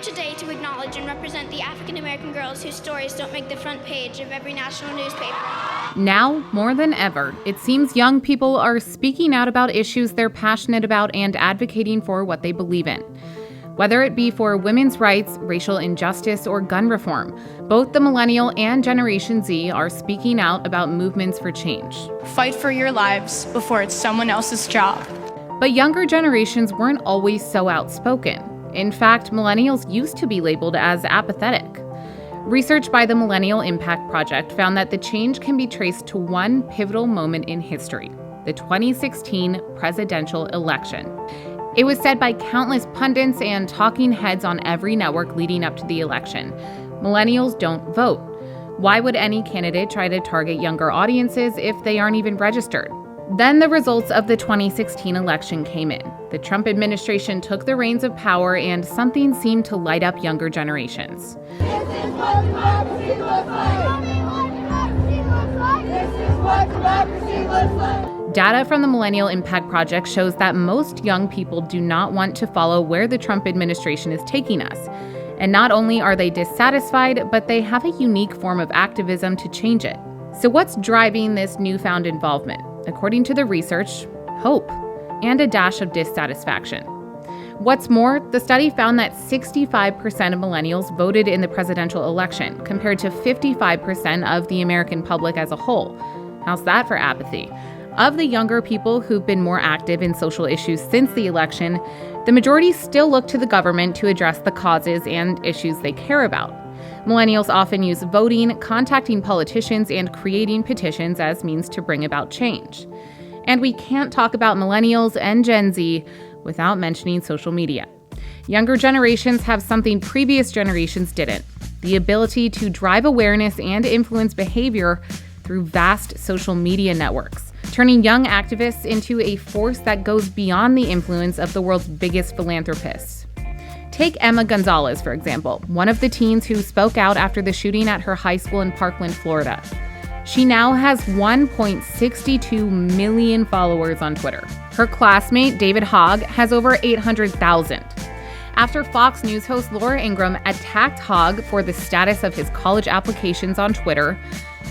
today to acknowledge and represent the African American girls whose stories don't make the front page of every national newspaper. Now, more than ever, it seems young people are speaking out about issues they're passionate about and advocating for what they believe in. Whether it be for women's rights, racial injustice, or gun reform, both the Millennial and Generation Z are speaking out about movements for change. Fight for your lives before it's someone else's job. But younger generations weren't always so outspoken. In fact, millennials used to be labeled as apathetic. Research by the Millennial Impact Project found that the change can be traced to one pivotal moment in history, the 2016 presidential election. It was said by countless pundits and talking heads on every network leading up to the election. Millennials don't vote. Why would any candidate try to target younger audiences if they aren't even registered? Then the results of the 2016 election came in. The Trump administration took the reins of power and something seemed to light up younger generations. This is what democracy looks like. This is what democracy looks like. Data from the Millennial Impact Project shows that most young people do not want to follow where the Trump administration is taking us. And not only are they dissatisfied, but they have a unique form of activism to change it. So what's driving this newfound involvement? According to the research, hope and a dash of dissatisfaction. What's more, the study found that 65% of millennials voted in the presidential election, compared to 55% of the American public as a whole. How's that for apathy? Of the younger people who've been more active in social issues since the election, the majority still look to the government to address the causes and issues they care about. Millennials often use voting, contacting politicians, and creating petitions as means to bring about change. And we can't talk about millennials and Gen Z without mentioning social media. Younger generations have something previous generations didn't: the ability to drive awareness and influence behavior through vast social media networks, turning young activists into a force that goes beyond the influence of the world's biggest philanthropists. Take Emma Gonzalez, for example, one of the teens who spoke out after the shooting at her high school in Parkland, Florida. She now has 1.62 million followers on Twitter. Her classmate, David Hogg, has over 800,000. After Fox News host Laura Ingraham attacked Hogg for the status of his college applications on Twitter,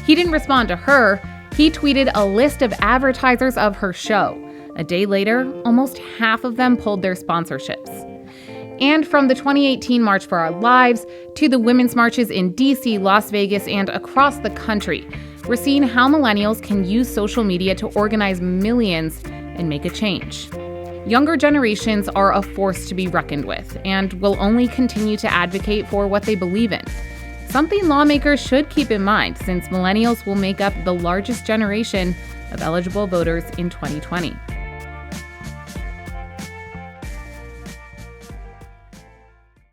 he didn't respond to her. He tweeted a list of advertisers of her show. A day later, almost half of them pulled their sponsorships. And from the 2018 March for Our Lives to the women's marches in DC, Las Vegas, and across the country, we're seeing how millennials can use social media to organize millions and make a change. Younger generations are a force to be reckoned with and will only continue to advocate for what they believe in. Something lawmakers should keep in mind, since millennials will make up the largest generation of eligible voters in 2020.